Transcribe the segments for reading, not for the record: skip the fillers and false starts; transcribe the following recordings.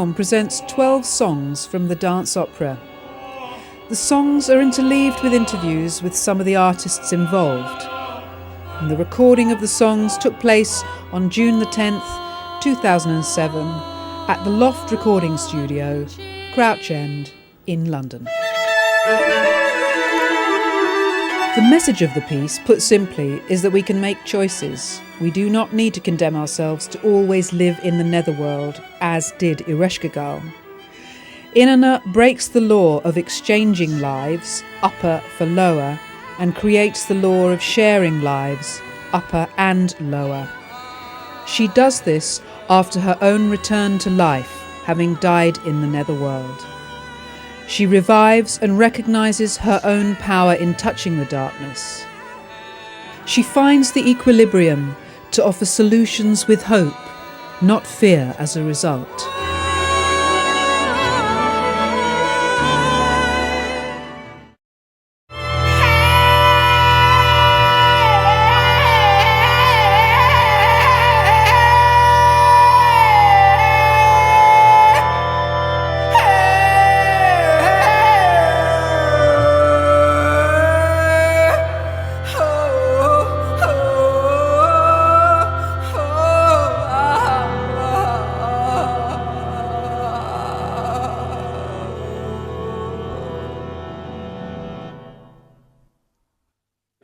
film presents 12 songs from the dance opera. The songs are interleaved with interviews with some of the artists involved. And the recording of the songs took place on June the 10th, 2007 at the Loft Recording Studio, Crouch End in London. The message of the piece, put simply, is that we can make choices. We do not need to condemn ourselves to always live in the netherworld, as did Ereshkigal. Inanna breaks the law of exchanging lives, upper for lower, and creates the law of sharing lives, upper and lower. She does this after her own return to life, having died in the netherworld. She revives and recognises her own power in touching the darkness. She finds the equilibrium to offer solutions with hope, not fear as a result.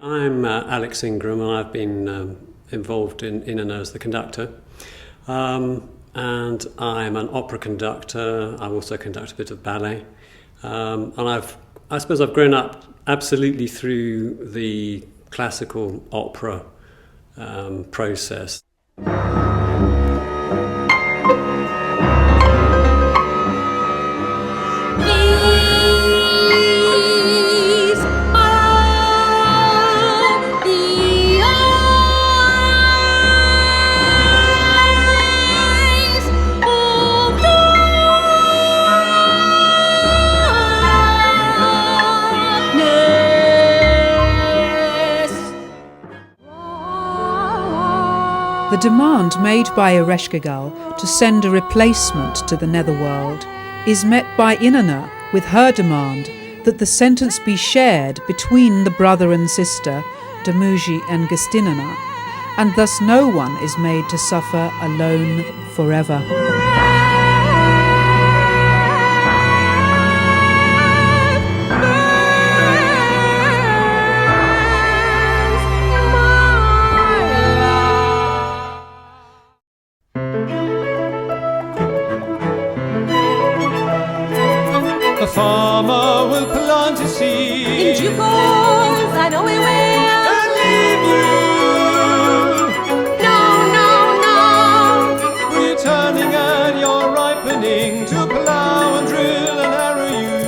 I'm Alex Ingram, and I've been involved in Inanna as the conductor. And I'm an opera conductor. I also conduct a bit of ballet. And I suppose I've grown up absolutely through the classical opera process. The demand made by Ereshkigal to send a replacement to the netherworld is met by Inanna with her demand that the sentence be shared between the brother and sister, Damuji and Gestinana, and thus no one is made to suffer alone forever. The farmer will plant his seed. In due course, I know he will. And leave you. No, no, no. Returning at your ripening to plough and drill and harrow you.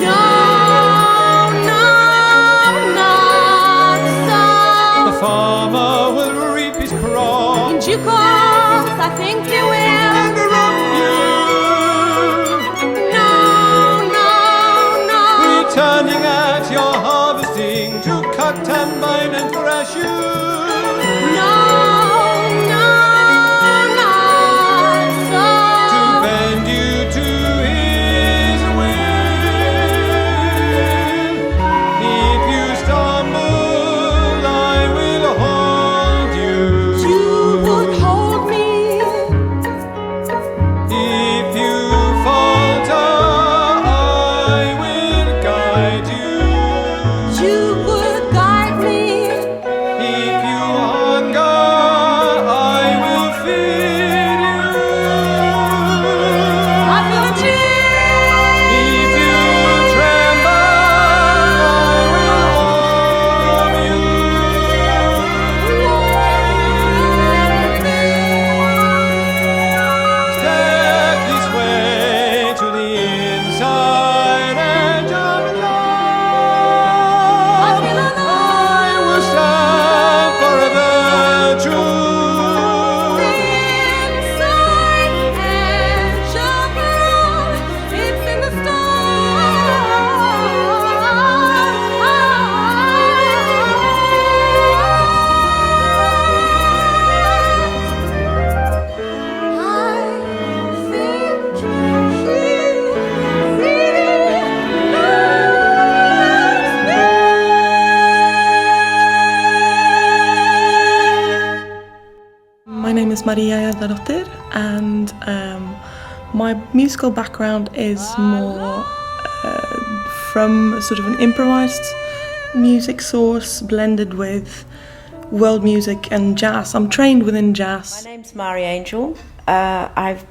No, no, not so. The farmer will reap his crop. In due course, I think he will. And rob you. Turning at your harvesting to cut and bind and thrash you. No, no, not so. To bend you to his will. If you stumble, I will hold you. You would hold me. If you falter, I will guide you. You would guide me. If you is Maria Dotter, and my musical background is more from sort of an improvised music source blended with world music and jazz. I'm trained within jazz. My name's Mari Angel. I've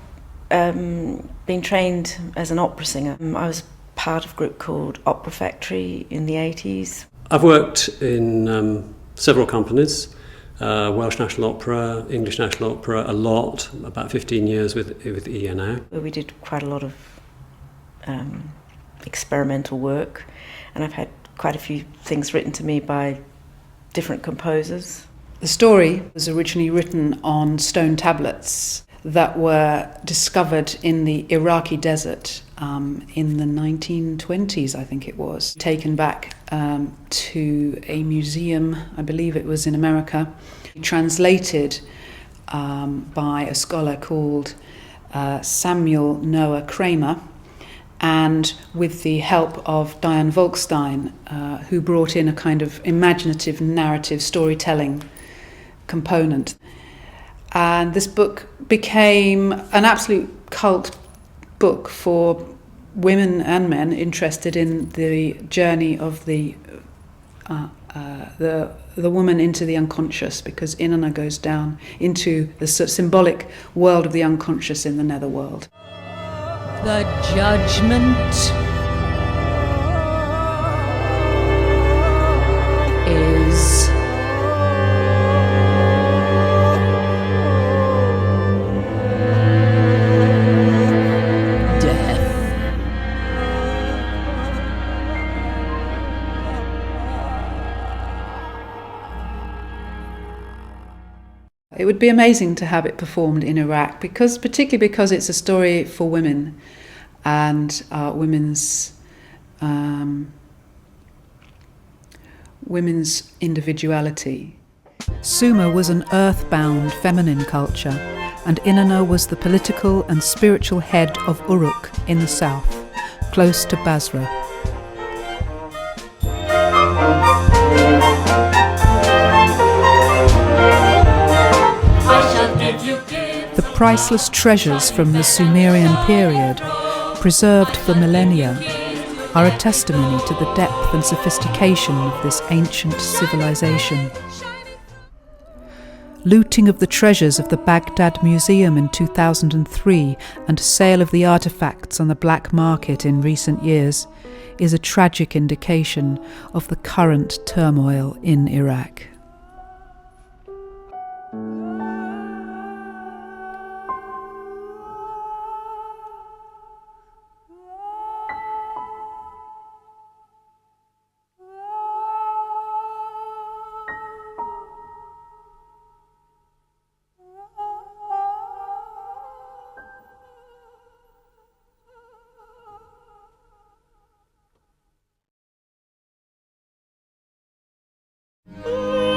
been trained as an opera singer. I was part of a group called Opera Factory in the 80s. I've worked in several companies, Welsh National Opera, English National Opera, a lot, about 15 years with ENO. We did quite a lot of experimental work, and I've had quite a few things written to me by different composers. The story was originally written on stone tablets that were discovered in the Iraqi desert in the 1920s, I think it was, taken back to a museum, I believe it was in America, translated by a scholar called Samuel Noah Kramer, and with the help of Diane Volkstein, who brought in a kind of imaginative narrative storytelling component. And this book became an absolute cult book for women and men interested in the journey of the woman into the unconscious, because Inanna goes down into the symbolic world of the unconscious in the netherworld. The judgment Is death. It would be amazing to have it performed in Iraq, particularly because it's a story for women and women's individuality. Sumer was an earthbound feminine culture, and Inanna was the political and spiritual head of Uruk in the south, close to Basra. The priceless treasures from the Sumerian period, preserved for millennia, are a testimony to the depth and sophistication of this ancient civilization. Looting of the treasures of the Baghdad Museum in 2003 and sale of the artefacts on the black market in recent years is a tragic indication of the current turmoil in Iraq. Ooh.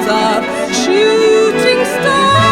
stars are shooting stars.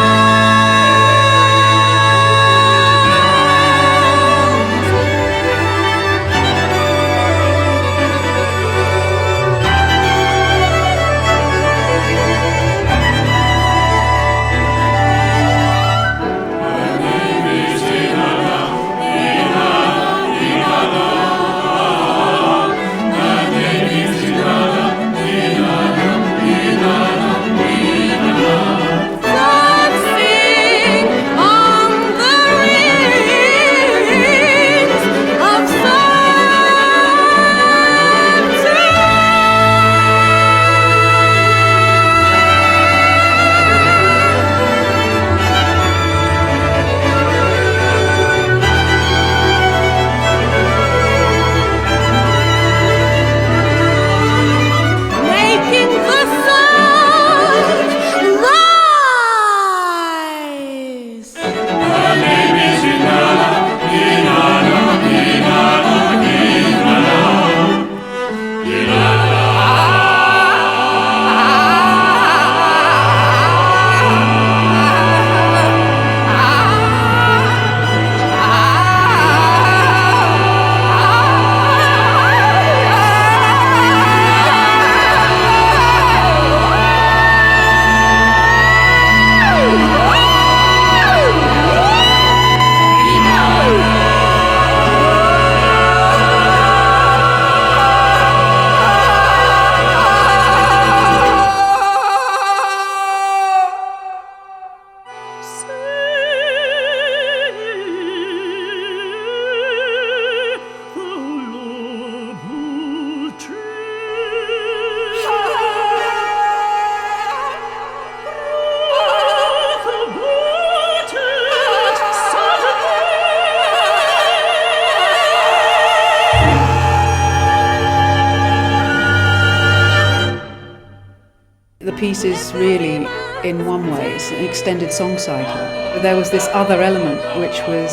The piece is really, in one way, it's an extended song cycle. There was this other element which was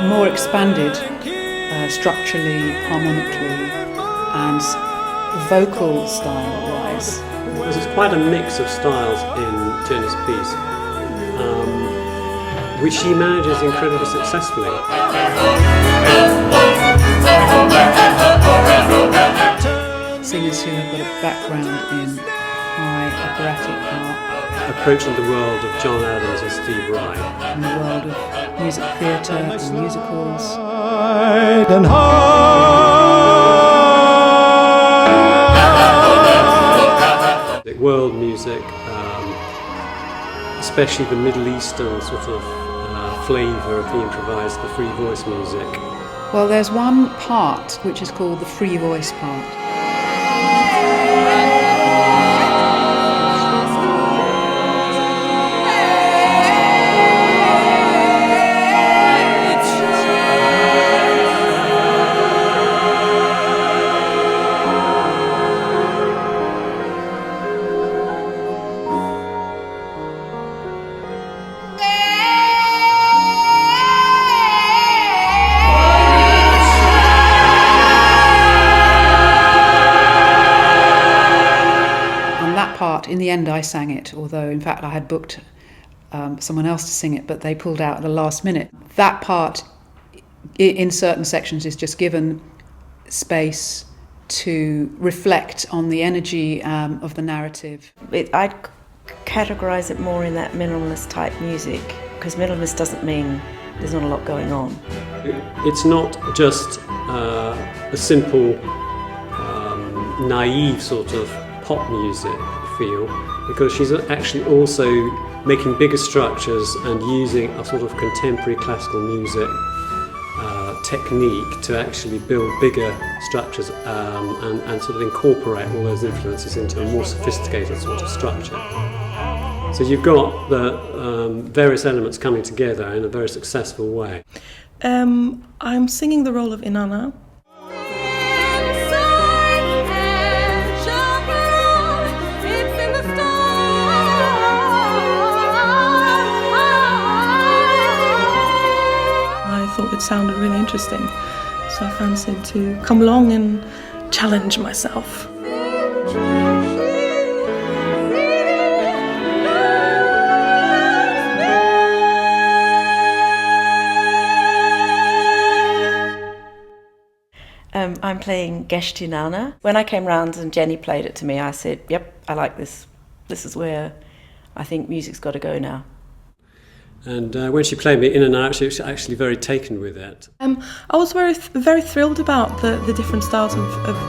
more expanded structurally, harmonically, and vocal style-wise. There's quite a mix of styles in Jenny's piece, which she manages incredibly successfully. Singers who have got a background in high operatic art, approaching the world of John Adams and Steve Wright, in the world of music theatre and musicals. And world music, especially the Middle Eastern sort of flavour of the improvised, the free voice music. Well, there's one part which is called the free voice part. In the end I sang it, although in fact I had booked someone else to sing it, but they pulled out at the last minute. That part in certain sections is just given space to reflect on the energy of the narrative. I'd categorise it more in that minimalist type music, because minimalist doesn't mean there's not a lot going on. It's not just a simple naive sort of pop music feel, because she's actually also making bigger structures and using a sort of contemporary classical music technique to actually build bigger structures and sort of incorporate all those influences into a more sophisticated sort of structure. So you've got the various elements coming together in a very successful way. I'm singing the role of Inanna. It sounded really interesting, so I fancied to come along and challenge myself. I'm playing Gesht Inanna. When I came round and Jenny played it to me, I said, yep, I like this. This is where I think music's got to go now. And when she played me Inanna, she was actually very taken with it. I was very thrilled about the different styles of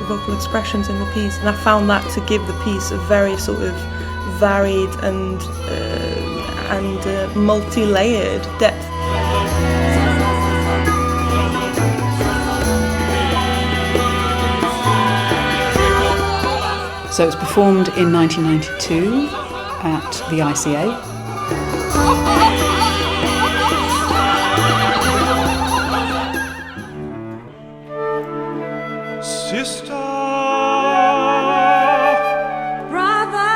vocal expressions in the piece, and I found that to give the piece a very sort of varied and multi-layered depth. So it was performed in 1992 at the ICA. Sister, Brother,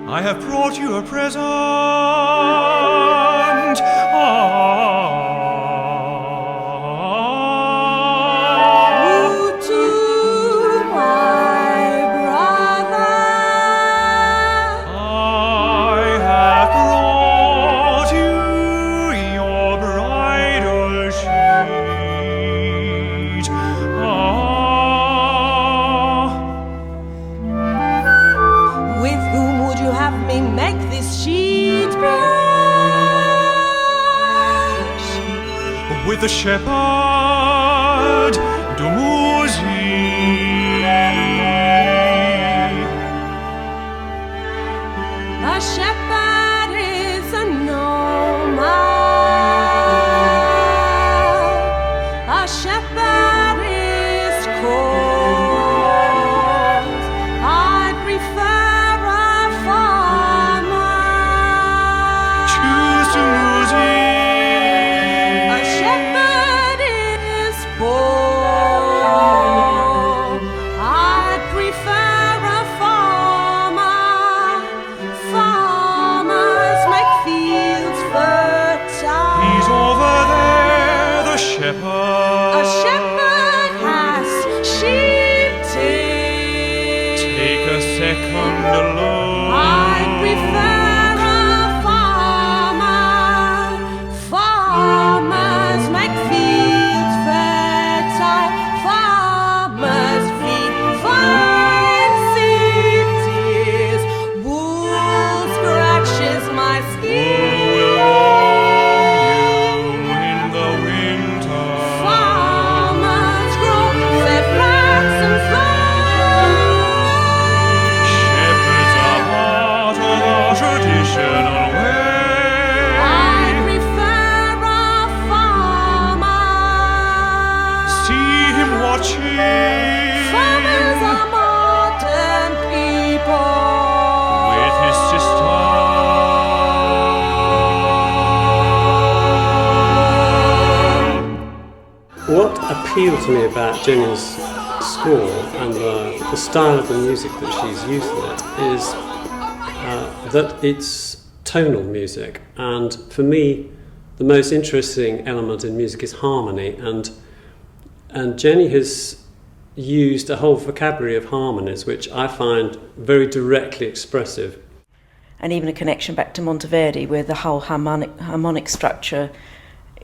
I have brought you a present. you too, my brother. I have brought you your bridal sheet. With whom would you have me make this sheet blush? With the shepherd Dumuzi. A shepherd is a nomad. A shepherd is cold. I prefer a farmer. Choose Dumuzi. A shepherd is poor. I prefer a farmer. Farmers make fields fertile. He's over there, the shepherd. A shepherd has sheep tail. Take a second alone. I prefer a farmer. Farmers make fields fertile. Farmers feed fine cities. Wool scratches my skin. In the winter. Farmers grow their flax and flowers. Shepherds are part of our traditional way. I prefer a farmer. See him watching Farmers are modern people. with his sister. What appealed to me about Jenny's score and the style of the music that she's used in it is that it's tonal music. And for me, the most interesting element in music is harmony. And Jenny has used a whole vocabulary of harmonies, which I find very directly expressive. And even a connection back to Monteverdi, where the whole harmonic structure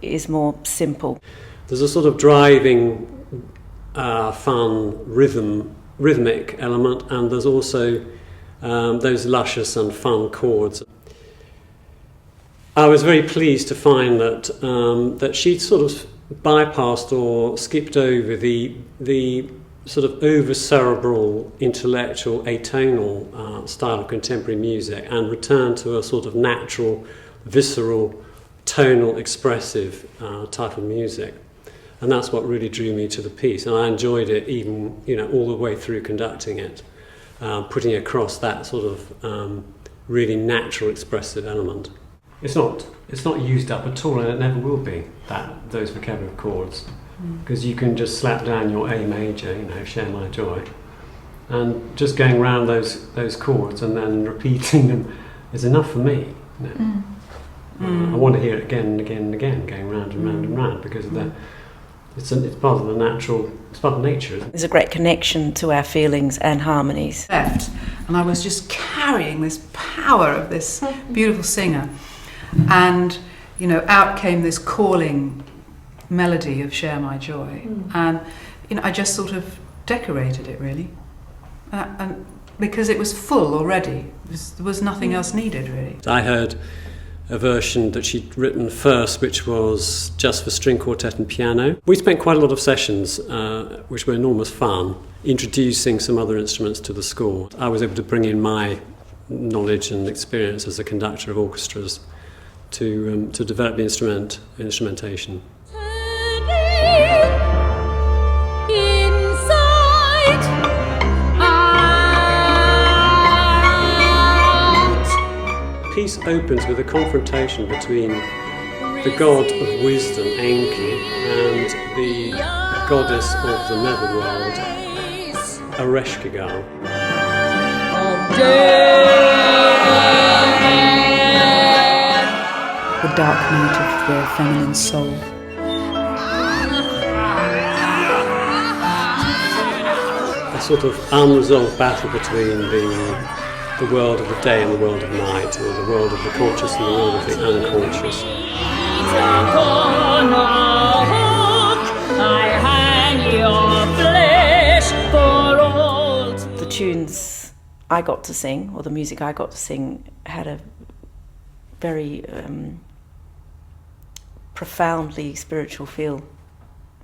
is more simple. There's a sort of driving, fun rhythmic element, and there's also those luscious and fun chords. I was very pleased to find that she'd sort of bypassed or skipped over the sort of over-cerebral, intellectual, atonal style of contemporary music and returned to a sort of natural, visceral, tonal, expressive type of music. And that's what really drew me to the piece. And I enjoyed it even, all the way through conducting it, putting across that sort of really natural, expressive element. It's not used up at all, and it never will be, those vocabulary chords. Because you can just slap down your A major, share my joy, and just going around those chords and then repeating them is enough for me. I want to hear it again and again and again, going round and round and round, because of it's part of the natural, it's part of nature. Isn't it? There's a great connection to our feelings and harmonies. Left, and I was just carrying this power of this beautiful singer, and out came this calling melody of Share My Joy. And I just sort of decorated it really, and because it was full already, there was nothing else needed really. I heard a version that she'd written first, which was just for string quartet and piano. We spent quite a lot of sessions, which were enormous fun, introducing some other instruments to the score. I was able to bring in my knowledge and experience as a conductor of orchestras to develop the instrumentation. The piece opens with a confrontation between the god of wisdom, Enki, and the goddess of the netherworld, Ereshkigal. The dark night of the feminine soul. A sort of unresolved battle between the world of the day and the world of night, or the world of the conscious and the world of the unconscious. The tunes I got to sing, or the music I got to sing, had a very profoundly spiritual feel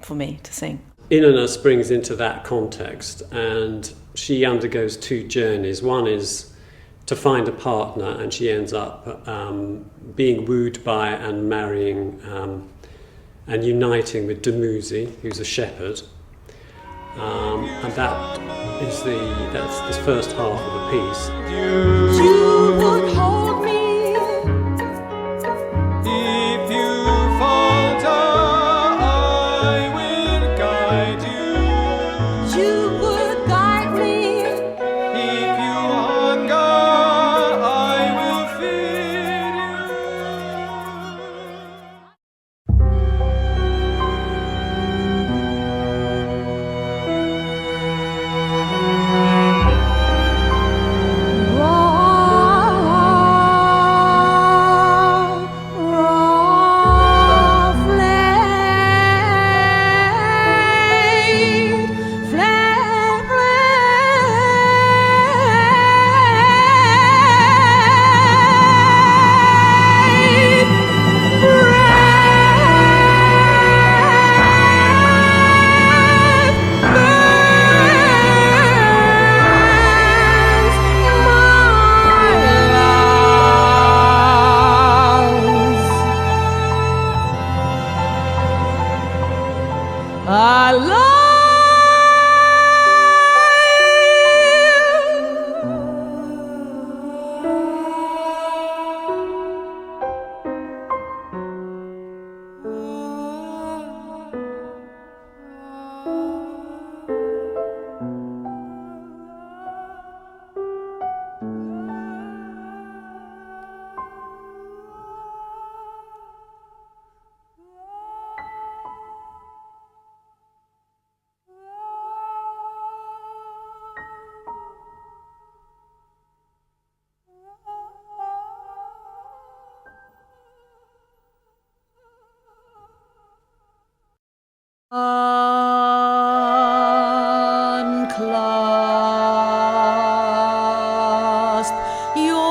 for me to sing. Inanna springs into that context, and she undergoes two journeys. One is to find a partner, and she ends up being wooed by and marrying and uniting with Dumuzi, who's a shepherd, and that's the first half of the piece. You would hold me If you falter, I will guide you. You would guide me. If you hunger, I will feed Unclasp your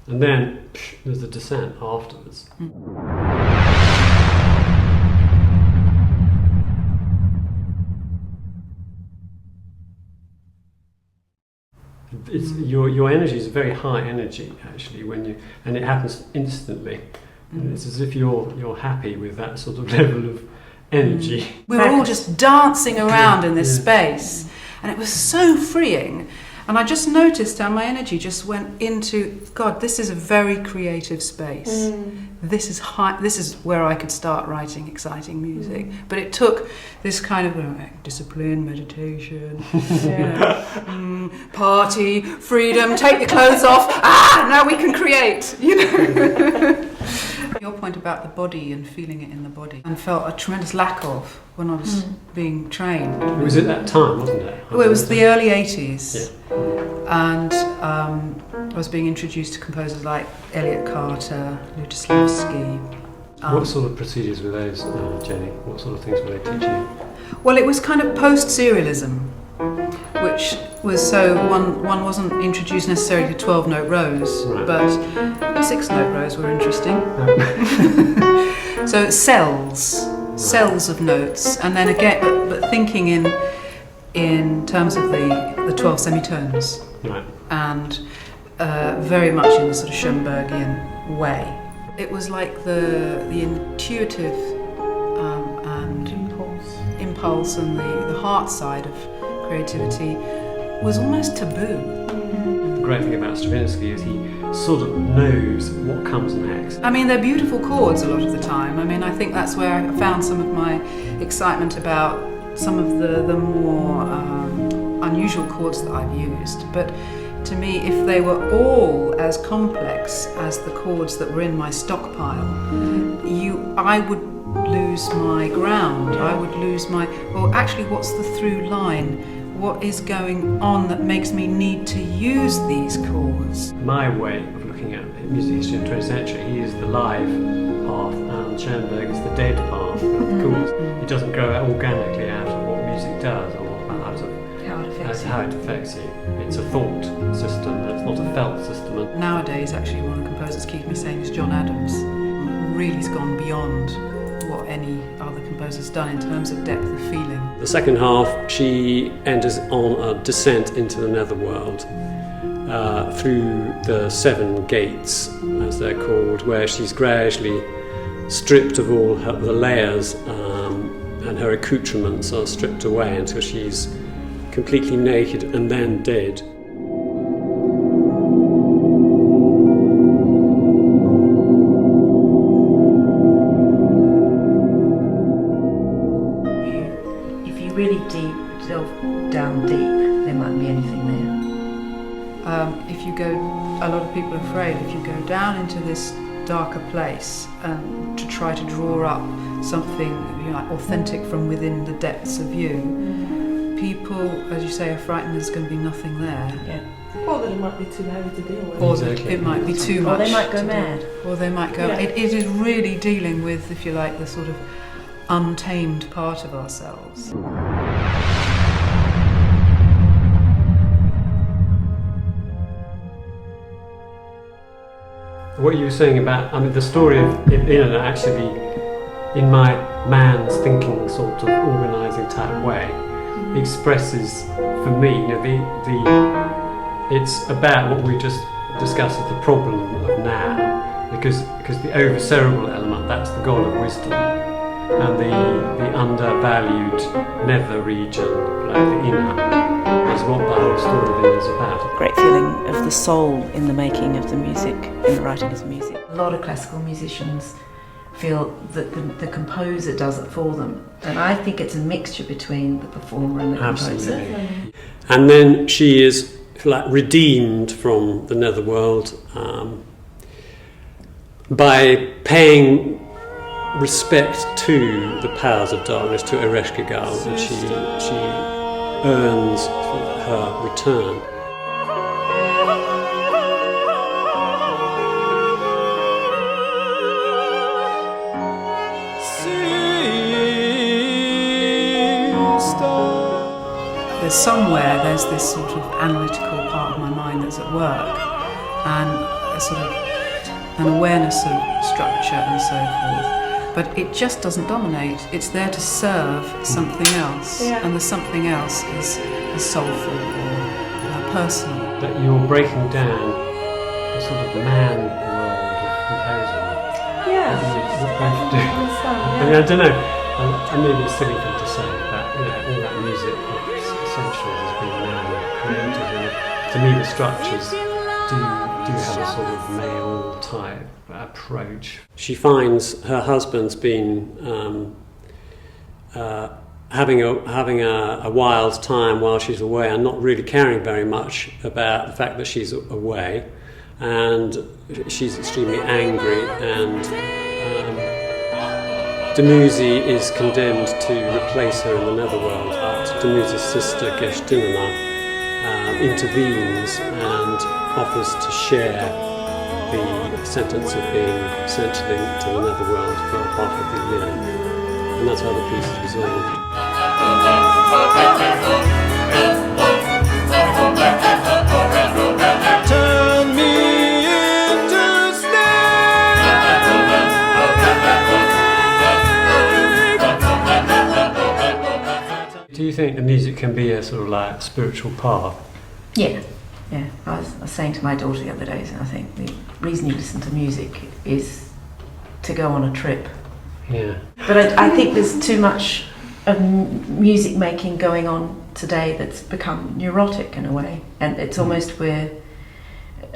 And then there's a descent afterwards. It's, your energy is a very high energy actually and it happens instantly. And it's as if you're happy with that sort of level of energy. We were all just dancing around in this space, and it was so freeing. And I just noticed how my energy just went into, God, this is a very creative space. This is high. This is where I could start writing exciting music. But it took this kind of discipline, meditation, party, freedom, take the clothes off. Now we can create, Your point about the body and feeling it in the body, and felt a tremendous lack of when I was being trained. It was at that time, wasn't it? Well, it was the early 80s, and I was being introduced to composers like Elliot Carter, Lutoslavsky. What sort of procedures were those, Jenny? What sort of things were they teaching you? Well, it was kind of post-serialism, which was so one wasn't introduced necessarily to 12-note rows, but 6-note rows were interesting. So cells of notes, and then again, but thinking in terms of the 12 semitones, and very much in the sort of Schoenbergian way. It was like the intuitive and impulse and the heart side of creativity was almost taboo. The great thing about Stravinsky is he sort of knows what comes next. I mean, they're beautiful chords a lot of the time. I mean, I think that's where I found some of my excitement about some of the more unusual chords that I've used. But to me, if they were all as complex as the chords that were in my stockpile, I would lose my ground. I would lose well, actually, what's the through line? What is going on that makes me need to use these chords? My way of looking at music history in the 20th century, he is the live path and Schoenberg is the dead path of the chords. It doesn't grow organically out of what music does or out of how it affects you. It's a thought system, it's not a felt system. Nowadays, actually, one of the composers keeps me saying is John Adams. Really's gone beyond what any other composer's done in terms of depth of feeling. The second half, she enters on a descent into the netherworld through the 7 gates, as they're called, where she's gradually stripped of all the layers and her accoutrements are stripped away until she's completely naked and then dead. Really delve down deep, there might be anything there. If you go, a lot of people are afraid, if you go down into this darker place and to try to draw up something authentic from within the depths of you, people, as you say, are frightened there's going to be nothing there. Or that it might be too heavy to deal with. Or that it might be too much. Or they might go mad. Or they might go. It is really dealing with, if you like, the sort of untamed part of ourselves. What you were saying about, the story of Inanna actually, in my man's thinking sort of organising type way, expresses for me, it's about what we just discussed as the problem of now, because the over-cerebral element, that's the god of wisdom. And the undervalued nether region, like the inner, is what the whole story of it is about. Great feeling of the soul in the making of the music, in the writing of the music. A lot of classical musicians feel that the composer does it for them, and I think it's a mixture between the performer and the composer. Absolutely. And then she is redeemed from the netherworld by paying respect to the powers of darkness, to Ereshkigal, and she earns her return. There's this sort of analytical part of my mind that's at work, and a sort of an awareness of structure and so forth. But it just doesn't dominate. It's there to serve something else, and the something else is soulful or personal. That you're breaking down the sort of man world of composing. Yeah. I mean, I don't know. I maybe it's a silly thing to say, but all that music essentially has been man created, and to me the structures do have a sort of male type approach. She finds her husband's been having a wild time while she's away and not really caring very much about the fact that she's away, and she's extremely angry, and Dumuzi is condemned to replace her in the netherworld, but Dumuzi's sister Inanna intervenes and offers to share the sentence of being sent to the netherworld for half of the year, and that's how the piece is resolved. Turn me into snake. Do you think the music can be a sort of like spiritual path? Yeah. I was saying to my daughter the other day, I think the reason you listen to music is to go on a trip. Yeah. But I think there's too much of music making going on today that's become neurotic in a way, and it's almost where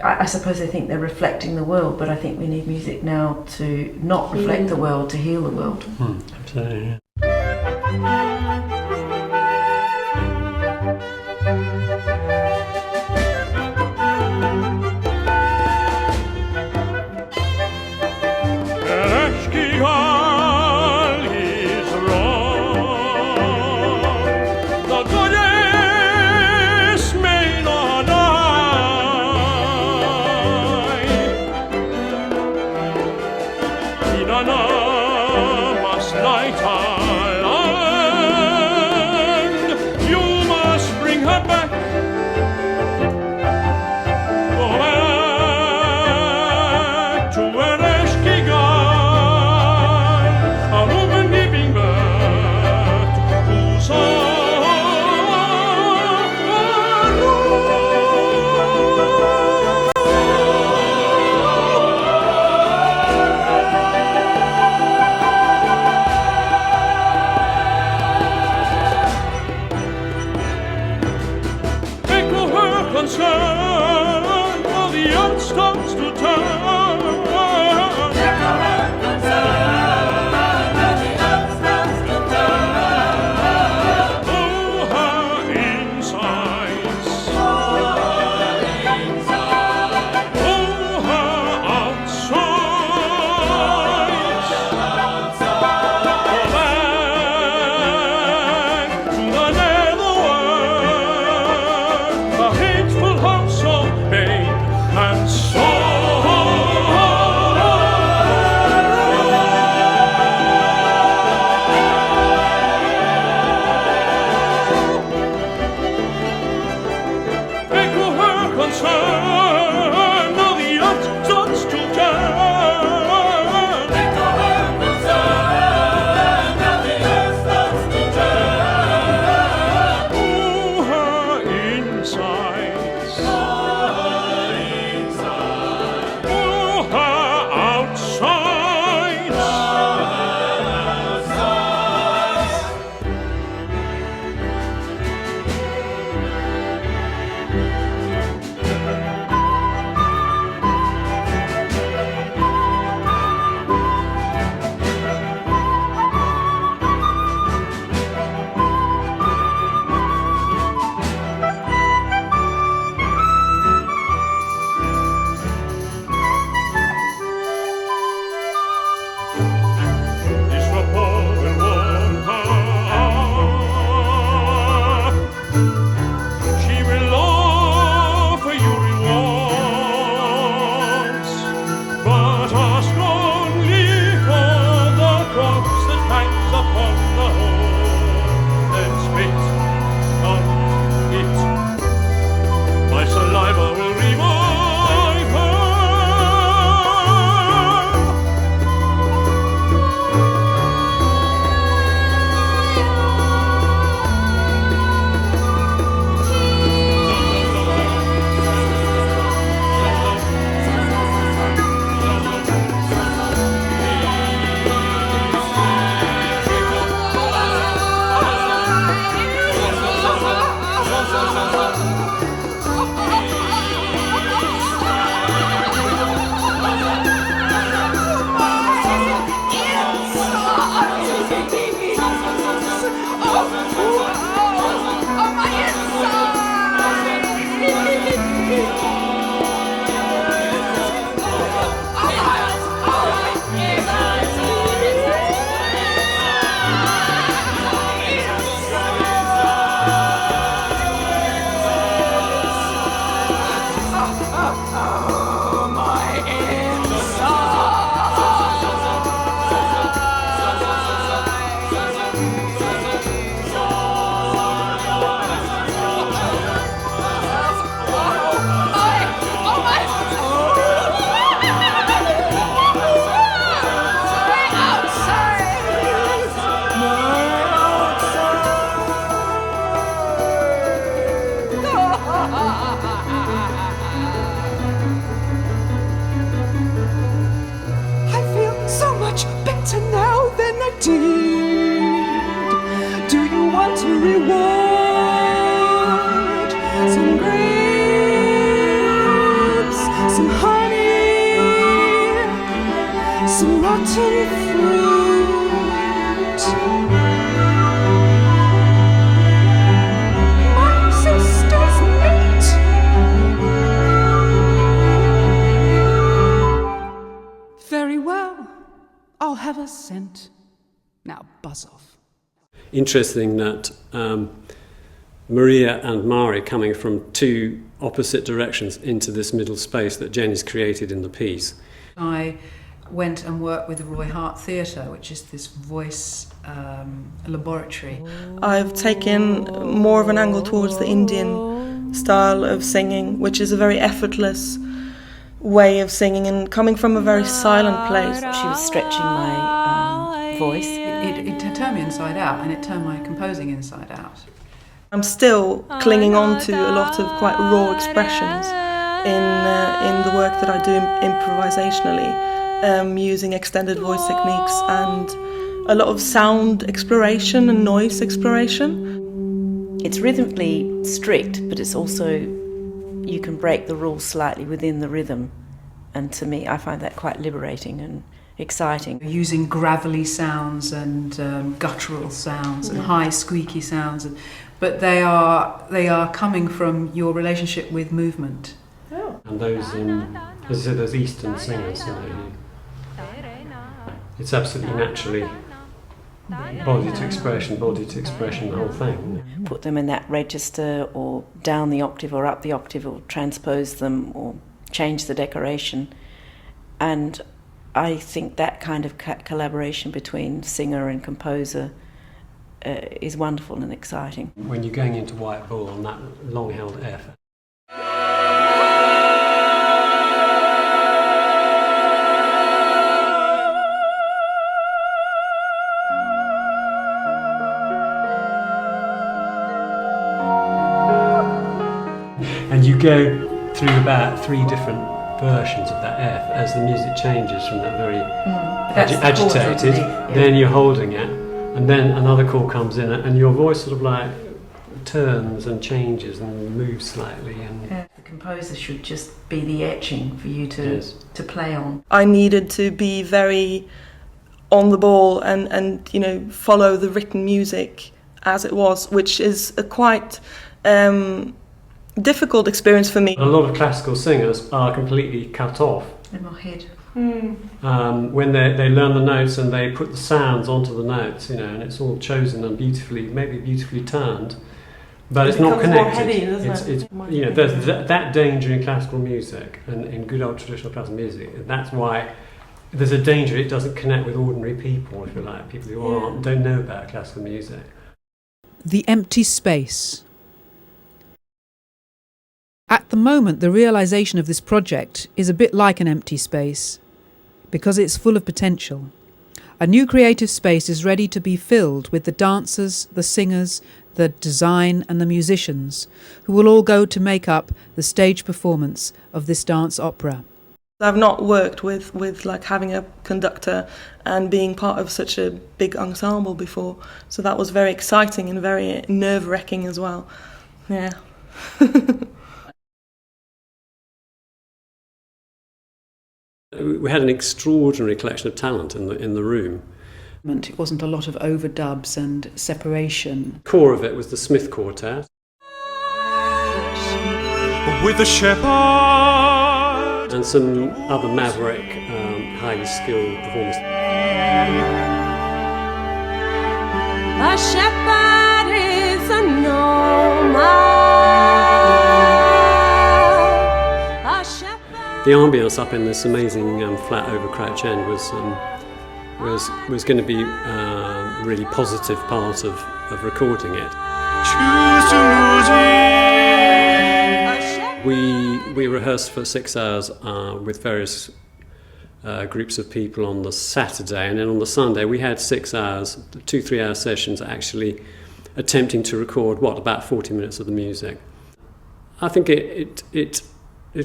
I suppose they think they're reflecting the world, but I think we need music now to not reflect the world, to heal the world. Absolutely. Yeah. Inanna must light our light. want to reward some grapes, some honey, some rotten fruit. My sister's meat. Very well. I'll have a cent. Now buzz off. Interesting that Maria and Mari coming from two opposite directions into this middle space that Jenny's created in the piece. I went and worked with the Roy Hart Theatre, which is this voice laboratory. I've taken more of an angle towards the Indian style of singing, which is a very effortless way of singing and coming from a very silent place. She was stretching my voice. It turned me inside out, and it turned my composing inside out. I'm still clinging on to a lot of quite raw expressions in the work that I do improvisationally, using extended voice techniques and a lot of sound exploration and noise exploration. It's rhythmically strict, but it's also, you can break the rules slightly within the rhythm, and to me I find that quite liberating and exciting. Using gravelly sounds and guttural sounds and high squeaky sounds, but they are coming from your relationship with movement. And those, as I said, those Eastern singers, it's absolutely naturally body to expression, the whole thing. Put them in that register, or down the octave or up the octave, or transpose them or change the decoration. And I think that kind of collaboration between singer and composer is wonderful and exciting. When you're going into White Bull on that long-held F, and you go through about 3 different versions of that F as the music changes from that very agitated, then you're holding it, and then another chord comes in and your voice sort of like turns and changes and moves slightly. And the composer should just be the etching for you to play on. I needed to be very on the ball and follow the written music as it was, which is a quite difficult experience for me. A lot of classical singers are completely cut off In my head. when they learn the notes and they put the sounds onto the notes, and it's all chosen and maybe beautifully turned, but it's not connected. More heady, doesn't it? There's that danger in classical music and in good old traditional classical music. And that's why there's a danger it doesn't connect with ordinary people, if you like, people who don't know about classical music. The empty space. At the moment, the realisation of this project is a bit like an empty space, because it's full of potential. A new creative space is ready to be filled with the dancers, the singers, the design and the musicians, who will all go to make up the stage performance of this dance opera. I've not worked with like having a conductor and being part of such a big ensemble before, so that was very exciting and very nerve-wracking as well. Yeah. We had an extraordinary collection of talent in the room. It wasn't a lot of overdubs and separation. Core of it was the Smith Quartet. With the shepherd And some other maverick, highly skilled performers. A shepherd is a nomad. A shepherd. The ambience up in this amazing flat over Crouch End was going to be a really positive part of recording it. choose to lose it. We rehearsed for 6 hours with various groups of people on the Saturday, and then on the Sunday we had 6 hours, 2-3 hour sessions actually attempting to record about 40 minutes of the music. I think it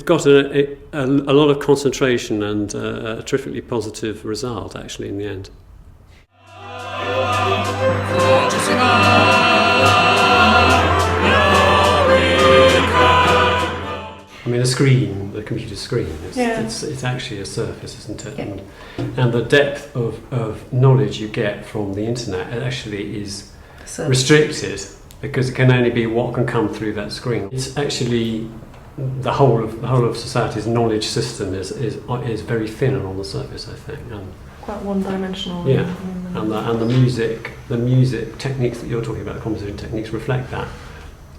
got a lot of concentration and a terrifically positive result actually in the end. I mean, a screen, the computer screen, Yeah. it's actually a surface, isn't it? Yeah. And the depth of knowledge you get from the internet actually is So restricted, because it can only be what can come through that screen. It's actually the whole of society's knowledge system is very thin and on the surface, I think. And Quite one-dimensional. yeah, and the music techniques that you're talking about, the compositing techniques, reflect that.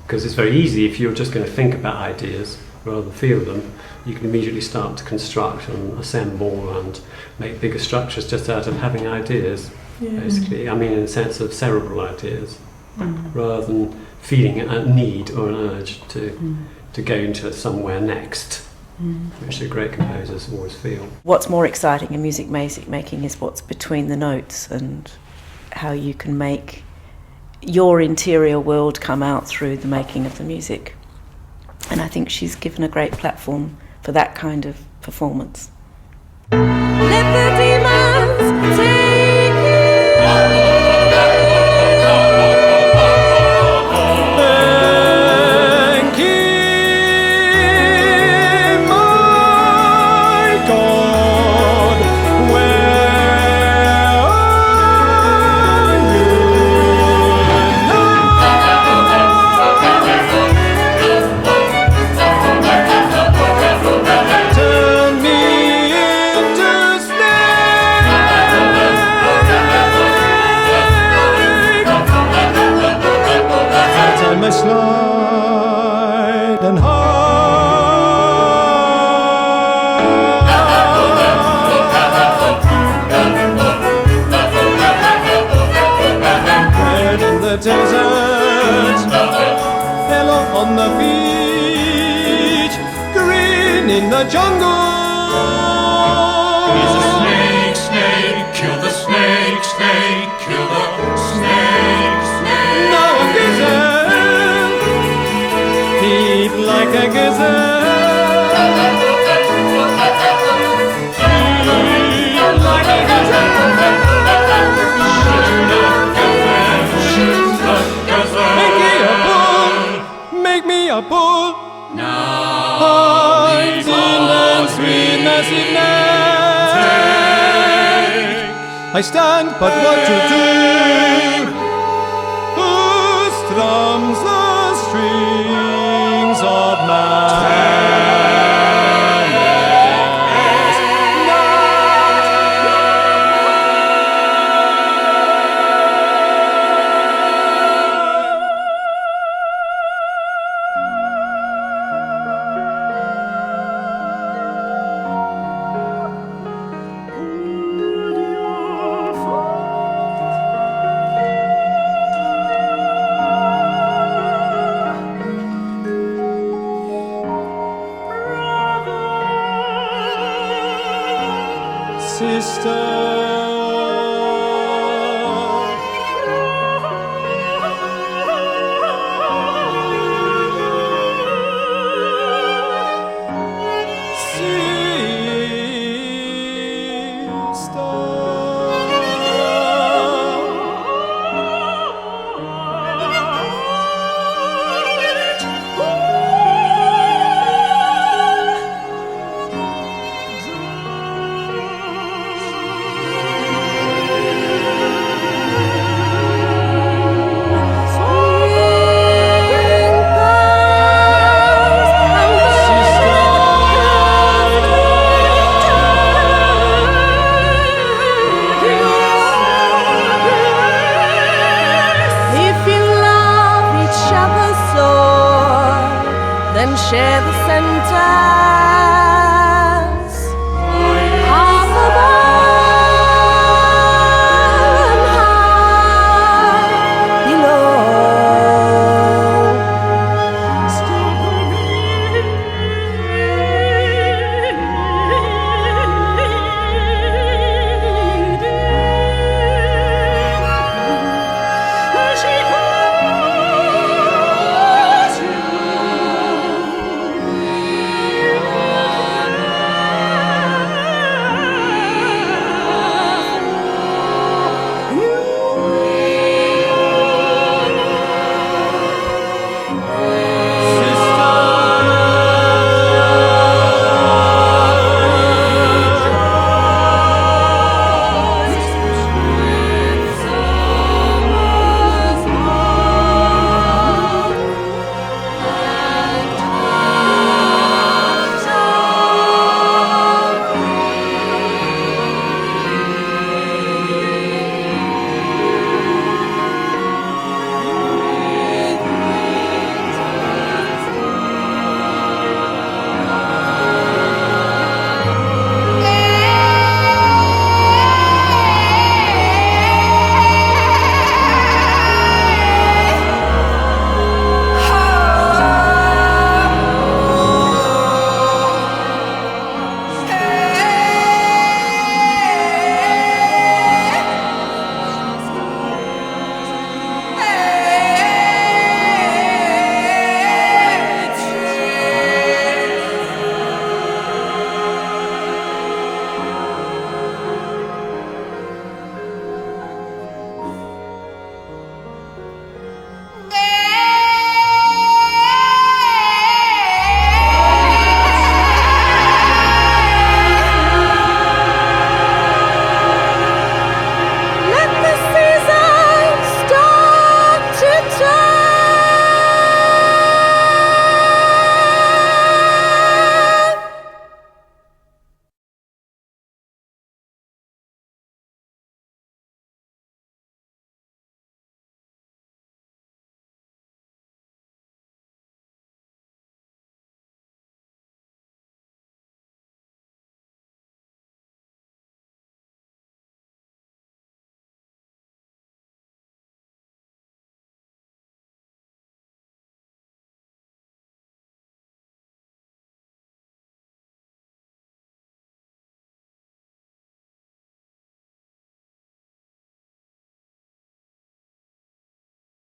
Because it's very easy, if you're just going to think about ideas rather than feel them, you can immediately start to construct and assemble and make bigger structures just out of having ideas, basically. I mean, in the sense of cerebral ideas, rather than feeling a need or an urge to go into somewhere next, which the great composers always feel. What's more exciting in music making is what's between the notes, and how you can make your interior world come out through the making of the music. And I think she's given a great platform for that kind of performance. Let the demons take you. Thank you, my God. Where are you now? Turn me into snake. That I may slide and red in the desert, yellow on the beach, green in the jungle. He's a snake, snake, kill the snake, snake, kill the snake, snake. Now a gazelle, he'd like a gazelle. He'd like a gazelle. Make me a bull. Hides in the sweet massive neck. I stand, but what to do? Who strums the strings of madness? Share the center.